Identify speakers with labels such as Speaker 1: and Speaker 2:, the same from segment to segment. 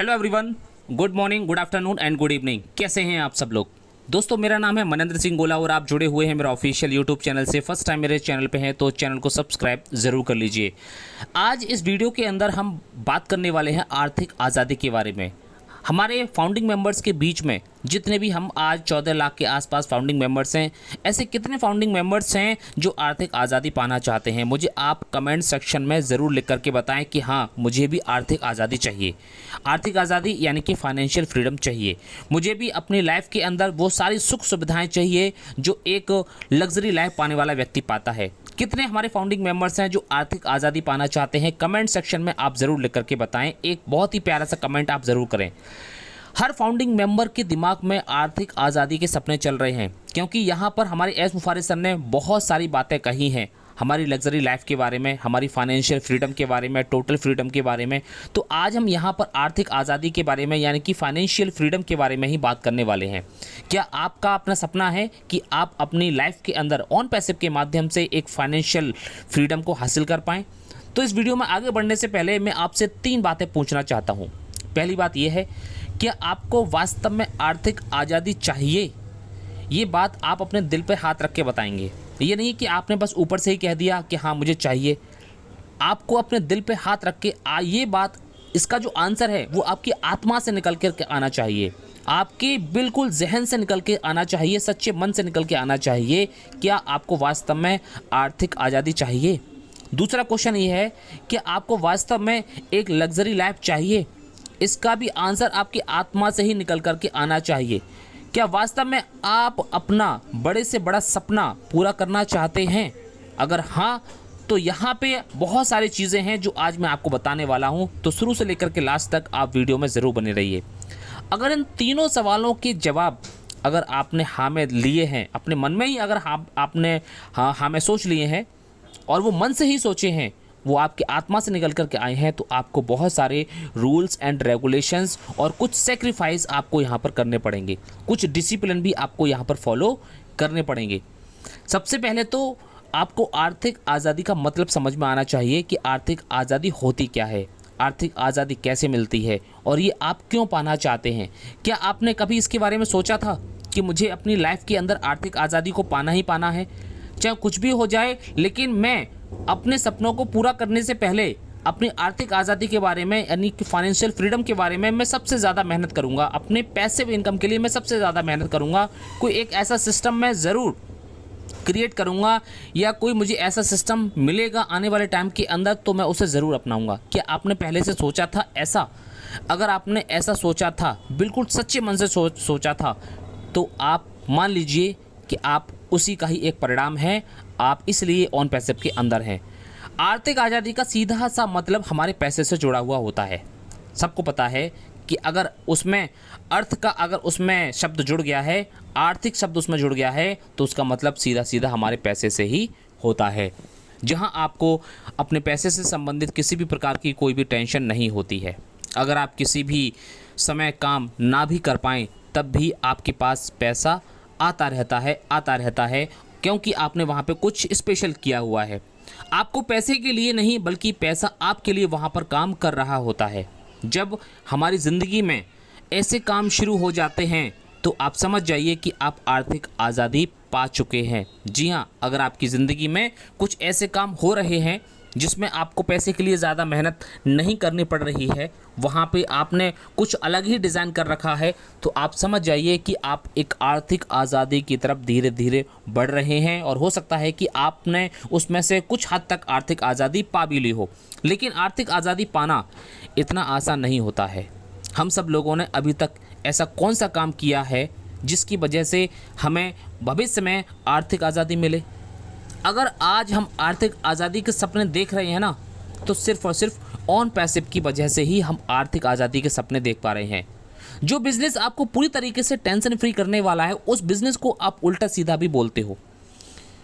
Speaker 1: Hello everyone, good morning, good afternoon and good evening. कैसे हैं आप सब लोग? दोस्तों, मेरा नाम है मनेंद्र सिंह गोला और आप जुड़े हुए हैं मेरा ऑफिशियल यूट्यूब चैनल से। फर्स्ट टाइम मेरे चैनल पे हैं तो चैनल को सब्सक्राइब ज़रूर कर लीजिए। आज इस वीडियो के अंदर हम बात करने वाले हैं आर्थिक आज़ादी के बारे में। हमारे फाउंडिंग मेंबर्स के बीच में जितने भी हम आज 14 लाख के आसपास फाउंडिंग मेंबर्स हैं, ऐसे कितने फाउंडिंग मेंबर्स हैं जो आर्थिक आज़ादी पाना चाहते हैं? मुझे आप कमेंट सेक्शन में ज़रूर लिख करके बताएं कि हाँ, मुझे भी आर्थिक आज़ादी चाहिए। आर्थिक आज़ादी यानी कि फाइनेंशियल फ्रीडम चाहिए। मुझे भी अपनी लाइफ के अंदर वो सारी सुख सुविधाएँ चाहिए जो एक लग्जरी लाइफ पाने वाला व्यक्ति पाता है। कितने हमारे फाउंडिंग मेंबर्स हैं जो आर्थिक आज़ादी पाना चाहते हैं? कमेंट सेक्शन में आप ज़रूर लिख करके बताएं। एक बहुत ही प्यारा सा कमेंट आप ज़रूर करें। हर फाउंडिंग मेंबर के दिमाग में आर्थिक आज़ादी के सपने चल रहे हैं, क्योंकि यहाँ पर हमारे एस मुफारिस सर ने बहुत सारी बातें कही हैं हमारी लग्जरी लाइफ के बारे में, हमारी फाइनेंशियल फ्रीडम के बारे में, टोटल फ्रीडम के बारे में। तो आज हम यहाँ पर आर्थिक आज़ादी के बारे में यानी कि फाइनेंशियल फ्रीडम के बारे में ही बात करने वाले हैं। क्या आपका अपना सपना है कि आप अपनी लाइफ के अंदर ऑन पैसिव के माध्यम से एक फाइनेंशियल फ्रीडम को हासिल कर पाएँ? तो इस वीडियो में आगे बढ़ने से पहले मैं आपसे 3 बातें पूछना चाहता हूँ। पहली बात यह है, क्या आपको वास्तव में आर्थिक आज़ादी चाहिए? ये बात आप अपने दिल पे हाथ रख के बताएंगे। ये नहीं कि आपने बस ऊपर से ही कह दिया कि हाँ मुझे चाहिए। आपको अपने दिल पे हाथ रख के ये बात, इसका जो आंसर है वो आपकी आत्मा से निकल कर आना चाहिए, आपके बिल्कुल जहन से निकल के आना चाहिए, सच्चे मन से निकल के आना चाहिए। क्या आपको वास्तव में आर्थिक आज़ादी चाहिए? दूसरा क्वेश्चन ये है कि आपको वास्तव में एक लग्जरी लाइफ चाहिए? इसका भी आंसर आपकी आत्मा से ही निकल कर के आना चाहिए। क्या वास्तव में आप अपना बड़े से बड़ा सपना पूरा करना चाहते हैं? अगर हाँ, तो यहाँ पे बहुत सारी चीज़ें हैं जो आज मैं आपको बताने वाला हूँ, तो शुरू से लेकर के लास्ट तक आप वीडियो में ज़रूर बने रहिए। अगर इन तीनों सवालों के जवाब अगर आपने हाँ में लिए हैं, अपने मन में ही अगर आपने हाँ में सोच लिए हैं और वो मन से ही सोचे हैं, वो आपकी आत्मा से निकल कर के आए हैं, तो आपको बहुत सारे रूल्स एंड रेगुलेशंस और कुछ सेक्रीफाइस आपको यहाँ पर करने पड़ेंगे, कुछ डिसिप्लिन भी आपको यहाँ पर फॉलो करने पड़ेंगे। सबसे पहले तो आपको आर्थिक आज़ादी का मतलब समझ में आना चाहिए कि आर्थिक आज़ादी होती क्या है, आर्थिक आज़ादी कैसे मिलती है और ये आप क्यों पाना चाहते हैं। क्या आपने कभी इसके बारे में सोचा था कि मुझे अपनी लाइफ के अंदर आर्थिक आज़ादी को पाना ही पाना है, चाहे कुछ भी हो जाए, लेकिन मैं अपने सपनों को पूरा करने से पहले अपनी आर्थिक आज़ादी के बारे में यानी कि फाइनेंशियल फ्रीडम के बारे में मैं सबसे ज़्यादा मेहनत करूंगा, अपने पैसिव इनकम के लिए मैं सबसे ज़्यादा मेहनत करूंगा। कोई एक ऐसा सिस्टम मैं ज़रूर क्रिएट करूंगा या कोई मुझे ऐसा सिस्टम मिलेगा आने वाले टाइम के अंदर, तो मैं उसे ज़रूर अपनाऊंगा। क्या आपने पहले से सोचा था ऐसा? अगर आपने ऐसा सोचा था, बिल्कुल सच्चे मन से सोचा था, तो आप मान लीजिए कि आप उसी का ही एक परिणाम है। आप इसलिए ऑन पैसिव के अंदर हैं। आर्थिक आज़ादी का सीधा सा मतलब हमारे पैसे से जुड़ा हुआ होता है। सबको पता है कि अगर उसमें अर्थ का अगर उसमें शब्द जुड़ गया है, आर्थिक शब्द उसमें जुड़ गया है, तो उसका मतलब सीधा सीधा हमारे पैसे से ही होता है। जहां आपको अपने पैसे से संबंधित किसी भी प्रकार की कोई भी टेंशन नहीं होती है। अगर आप किसी भी समय काम ना भी कर पाएँ, तब भी आपके पास पैसा आता रहता है, क्योंकि आपने वहाँ पे कुछ स्पेशल किया हुआ है। आपको पैसे के लिए नहीं, बल्कि पैसा आपके लिए वहाँ पर काम कर रहा होता है। जब हमारी ज़िंदगी में ऐसे काम शुरू हो जाते हैं, तो आप समझ जाइए कि आप आर्थिक आज़ादी पा चुके हैं। जी हाँ, अगर आपकी ज़िंदगी में कुछ ऐसे काम हो रहे हैं जिसमें आपको पैसे के लिए ज़्यादा मेहनत नहीं करनी पड़ रही है, वहाँ पे आपने कुछ अलग ही डिज़ाइन कर रखा है, तो आप समझ जाइए कि आप एक आर्थिक आज़ादी की तरफ धीरे धीरे बढ़ रहे हैं। और हो सकता है कि आपने उसमें से कुछ हद तक आर्थिक आज़ादी पा भी ली हो, लेकिन आर्थिक आज़ादी पाना इतना आसान नहीं होता है। हम सब लोगों ने अभी तक ऐसा कौन सा काम किया है जिसकी वजह से हमें भविष्य में आर्थिक आज़ादी मिले? अगर आज हम आर्थिक आज़ादी के सपने देख रहे हैं ना, तो सिर्फ और सिर्फ ऑन पैसिव की वजह से ही हम आर्थिक आज़ादी के सपने देख पा रहे हैं। जो बिज़नेस आपको पूरी तरीके से टेंशन फ्री करने वाला है, उस बिज़नेस को आप उल्टा सीधा भी बोलते हो,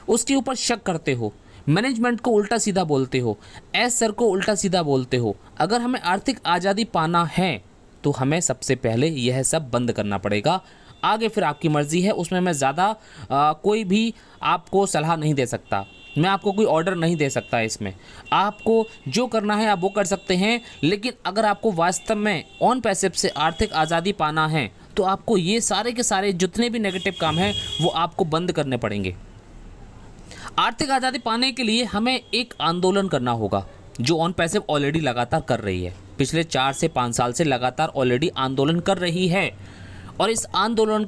Speaker 1: उसके ऊपर शक करते हो, मैनेजमेंट को उल्टा सीधा बोलते हो, एस सर को उल्टा सीधा बोलते हो। अगर हमें आर्थिक आज़ादी पाना है, तो हमें सबसे पहले यह सब बंद करना पड़ेगा। आगे फिर आपकी मर्ज़ी है, उसमें मैं ज़्यादा कोई भी आपको सलाह नहीं दे सकता। मैं आपको कोई ऑर्डर नहीं दे सकता इसमें। आपको जो करना है आप वो कर सकते हैं, लेकिन अगर आपको वास्तव में ऑन पैसिव से आर्थिक आज़ादी पाना है तो आपको ये सारे के सारे जितने भी नेगेटिव काम हैं वो आपको बंद करने पड़ेंगे। आर्थिक आज़ादी पाने के लिए हमें एक आंदोलन करना होगा, जो ऑन पैसिव ऑलरेडी लगातार कर रही है, पिछले 4 से 5 साल से लगातार ऑलरेडी आंदोलन कर रही है। और इस आंदोलन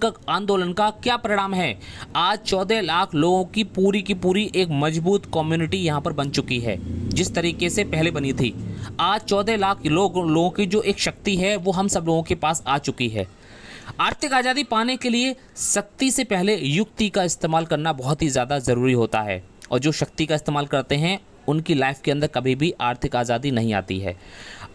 Speaker 1: का क्या परिणाम है? आज 14 लाख लोगों की पूरी एक मजबूत कम्युनिटी यहाँ पर बन चुकी है, जिस तरीके से पहले बनी थी। आज 14 लाख लोगों की जो एक शक्ति है वो हम सब लोगों के पास आ चुकी है। आर्थिक आज़ादी पाने के लिए शक्ति से पहले युक्ति का इस्तेमाल करना बहुत ही ज़्यादा ज़रूरी होता है, और जो शक्ति का इस्तेमाल करते हैं उनकी लाइफ के अंदर कभी भी आर्थिक आज़ादी नहीं आती है।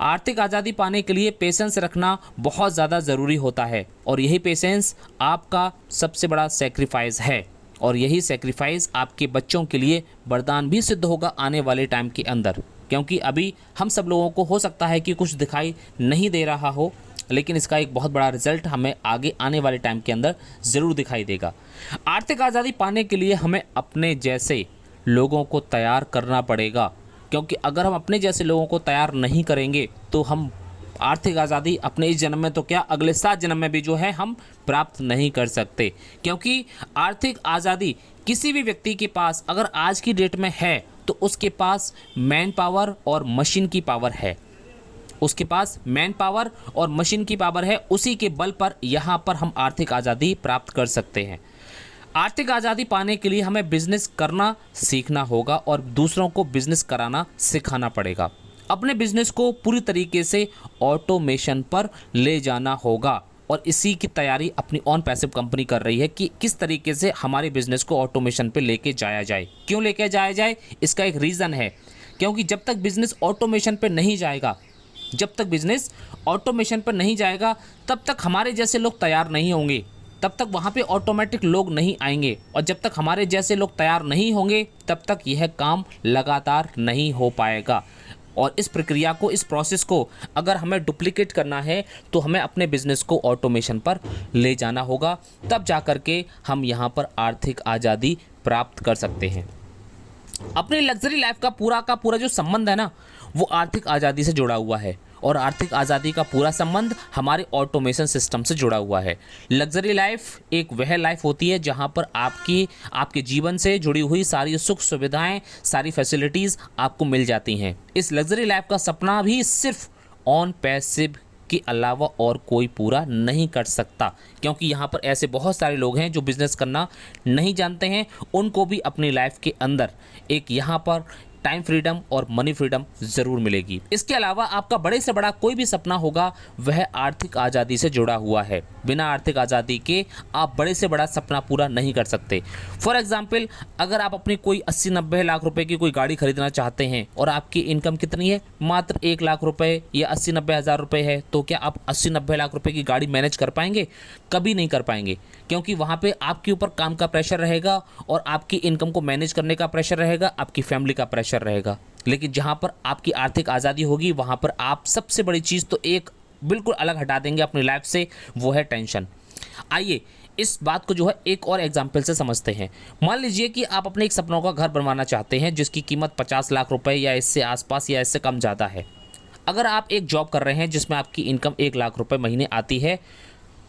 Speaker 1: आर्थिक आज़ादी पाने के लिए पेशेंस रखना बहुत ज़्यादा ज़रूरी होता है, और यही पेशेंस आपका सबसे बड़ा सेक्रीफाइस है, और यही सेक्रीफाइस आपके बच्चों के लिए वरदान भी सिद्ध होगा आने वाले टाइम के अंदर। क्योंकि अभी हम सब लोगों को हो सकता है कि कुछ दिखाई नहीं दे रहा हो, लेकिन इसका एक बहुत बड़ा रिजल्ट हमें आगे आने वाले टाइम के अंदर ज़रूर दिखाई देगा। आर्थिक आज़ादी पाने के लिए हमें अपने जैसे लोगों को तैयार करना पड़ेगा, क्योंकि अगर हम अपने जैसे लोगों को तैयार नहीं करेंगे तो हम आर्थिक आज़ादी अपने इस जन्म में तो क्या अगले 7 जन्म में भी जो है हम प्राप्त नहीं कर सकते। क्योंकि आर्थिक आज़ादी किसी भी व्यक्ति के पास अगर आज की डेट में है तो उसके पास मैन पावर और मशीन की पावर है, उसके पास मैन पावर और मशीन की पावर है। उसी के बल पर यहाँ पर हम आर्थिक आज़ादी प्राप्त कर सकते हैं। आर्थिक आज़ादी पाने के लिए हमें बिजनेस करना सीखना होगा और दूसरों को बिजनेस कराना सिखाना पड़ेगा। अपने बिजनेस को पूरी तरीके से ऑटोमेशन पर ले जाना होगा, और इसी की तैयारी अपनी ऑन पैसिव कंपनी कर रही है कि किस तरीके से हमारे बिजनेस को ऑटोमेशन पे लेके जाया जाए। क्यों लेके जाया जाए? इसका एक रीज़न है, क्योंकि जब तक बिजनेस ऑटोमेशन पे नहीं जाएगा, तब तक हमारे जैसे लोग तैयार नहीं होंगे, तब तक वहाँ पे ऑटोमेटिक लोग नहीं आएंगे, और जब तक हमारे जैसे लोग तैयार नहीं होंगे तब तक यह काम लगातार नहीं हो पाएगा। और इस प्रक्रिया को, इस प्रोसेस को अगर हमें डुप्लीकेट करना है तो हमें अपने बिजनेस को ऑटोमेशन पर ले जाना होगा, तब जा कर के हम यहाँ पर आर्थिक आज़ादी प्राप्त कर सकते हैं। अपनी लग्जरी लाइफ का पूरा जो संबंध है ना, वो आर्थिक आज़ादी से जुड़ा हुआ है, और आर्थिक आज़ादी का पूरा संबंध हमारे ऑटोमेशन सिस्टम से जुड़ा हुआ है। लग्जरी लाइफ एक वह लाइफ होती है जहां पर आपके जीवन से जुड़ी हुई सारी सुख सुविधाएं, सारी फैसिलिटीज़ आपको मिल जाती हैं। इस लग्जरी लाइफ का सपना भी सिर्फ ऑन पैसिव के अलावा और कोई पूरा नहीं कर सकता, क्योंकि यहाँ पर ऐसे बहुत सारे लोग हैं जो बिज़नेस करना नहीं जानते हैं। उनको भी अपनी लाइफ के अंदर एक यहाँ पर टाइम फ्रीडम और मनी फ्रीडम ज़रूर मिलेगी। इसके अलावा आपका बड़े से बड़ा कोई भी सपना होगा वह आर्थिक आज़ादी से जुड़ा हुआ है। बिना आर्थिक आज़ादी के आप बड़े से बड़ा सपना पूरा नहीं कर सकते। फॉर एग्जांपल, अगर आप अपनी कोई 80-90 लाख रुपए की कोई गाड़ी खरीदना चाहते हैं और आपकी इनकम कितनी है, मात्र 1 लाख रुपए या 80-90 हज़ार रुपये है, तो क्या आप 80-90 लाख रुपए की गाड़ी मैनेज कर पाएंगे? कभी नहीं कर पाएंगे, क्योंकि वहाँ पे आपके ऊपर काम का प्रेशर रहेगा और आपकी इनकम को मैनेज करने का प्रेशर रहेगा, आपकी फैमिली का प्रेशर रहेगा। लेकिन जहाँ पर आपकी आर्थिक आज़ादी होगी वहाँ पर आप सबसे बड़ी चीज़ तो एक बिल्कुल अलग हटा देंगे अपनी लाइफ से, वो है टेंशन। आइए इस बात को जो है एक और एग्जाम्पल से समझते हैं। मान लीजिए कि आप अपने एक सपनों का घर बनवाना चाहते हैं जिसकी कीमत 50 लाख रुपए या इससे आसपास या इससे कम ज़्यादा है। अगर आप एक जॉब कर रहे हैं जिसमें आपकी इनकम 1 लाख रुपए महीने आती है,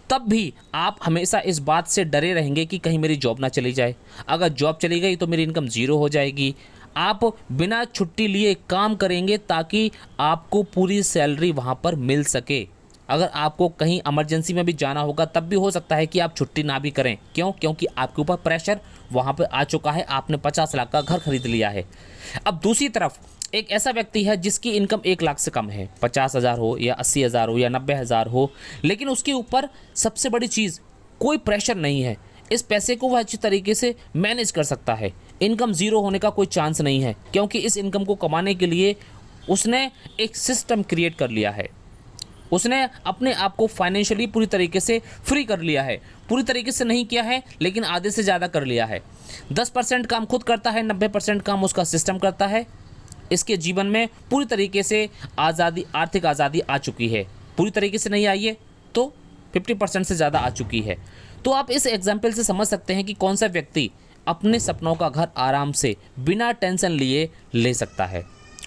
Speaker 1: तब भी आप हमेशा इस बात से डरे रहेंगे कि कहीं मेरी जॉब ना चली जाए। अगर जॉब चली गई तो मेरी इनकम ज़ीरो हो जाएगी। आप बिना छुट्टी लिए काम करेंगे ताकि आपको पूरी सैलरी वहाँ पर मिल सके। अगर आपको कहीं इमरजेंसी में भी जाना होगा तब भी हो सकता है कि आप छुट्टी ना भी करें। क्यों? क्योंकि आपके ऊपर प्रेशर वहाँ पर आ चुका है, आपने 50 लाख का घर खरीद लिया है। अब दूसरी तरफ एक ऐसा व्यक्ति है जिसकी इनकम 1 लाख से कम है, 50,000 हो या 80,000 हो या 90,000 हो, लेकिन उसके ऊपर सबसे बड़ी चीज़ कोई प्रेशर नहीं है। इस पैसे को वह अच्छी तरीके से मैनेज कर सकता है। इनकम ज़ीरो होने का कोई चांस नहीं है, क्योंकि इस इनकम को कमाने के लिए उसने एक सिस्टम क्रिएट कर लिया है। उसने अपने आप को फाइनेंशियली पूरी तरीके से फ्री कर लिया है। पूरी तरीके से नहीं किया है, लेकिन आधे से ज़्यादा कर लिया है। 10% काम खुद करता है, 90% काम उसका सिस्टम करता है। इसके जीवन में पूरी तरीके से आज़ादी, आर्थिक आज़ादी आ चुकी है। पूरी तरीके से नहीं आई है तो 50% से ज़्यादा आ चुकी है। तो आप इस एग्जाम्पल से समझ सकते हैं कि कौन सा व्यक्ति अपने सपनों का घर आराम से बिना टेंशन लिए ले सकता है।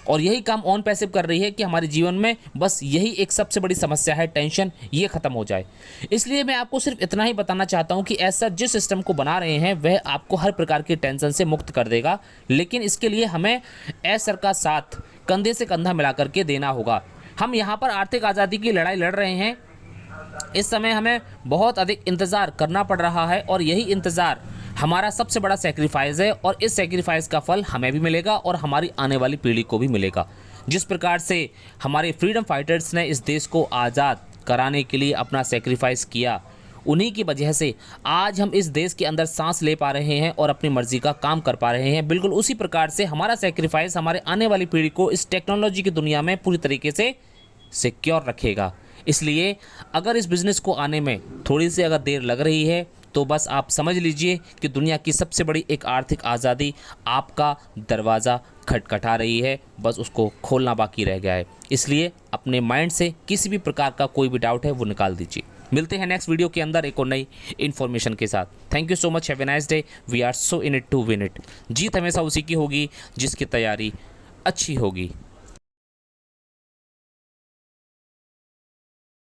Speaker 1: और यही काम ऑन पैसिव कर रही है कि हमारे जीवन में बस यही एक सबसे बड़ी समस्या है, टेंशन, ये ख़त्म हो जाए। इसलिए मैं आपको सिर्फ इतना ही बताना चाहता हूँ कि ऐसा जिस सिस्टम को बना रहे हैं वह आपको हर प्रकार की टेंशन से मुक्त कर देगा, लेकिन इसके लिए हमें सर का साथ कंधे से कंधा मिला करके देना होगा। हम यहाँ पर आर्थिक आज़ादी की लड़ाई लड़ रहे हैं। इस समय हमें बहुत अधिक इंतज़ार करना पड़ रहा है और यही इंतज़ार हमारा सबसे बड़ा सेक्रीफाइस है और इस सेक्रीफाइस का फल हमें भी मिलेगा और हमारी आने वाली पीढ़ी को भी मिलेगा। जिस प्रकार से हमारे फ्रीडम फाइटर्स ने इस देश को आज़ाद कराने के लिए अपना सेक्रीफाइस किया, उन्हीं की वजह से आज हम इस देश के अंदर सांस ले पा रहे हैं और अपनी मर्जी का काम कर पा रहे हैं। बिल्कुल उसी प्रकार से हमारा सेक्रीफाइस हमारे आने वाली पीढ़ी को इस टेक्नोलॉजी की दुनिया में पूरी तरीके से सिक्योर रखेगा। इसलिए अगर इस बिज़नेस को आने में थोड़ी सी अगर देर लग रही है तो बस आप समझ लीजिए कि दुनिया की सबसे बड़ी एक आर्थिक आज़ादी आपका दरवाज़ा खटखटा रही है, बस उसको खोलना बाकी रह गया है। इसलिए अपने माइंड से किसी भी प्रकार का कोई भी डाउट है वो निकाल दीजिए। मिलते हैं नेक्स्ट वीडियो के अंदर एक और नई इन्फॉर्मेशन के साथ। Thank you so much, have a nice day. We are so in it to win it. जीत हमेशा उसी की होगी जिसकी तैयारी अच्छी होगी।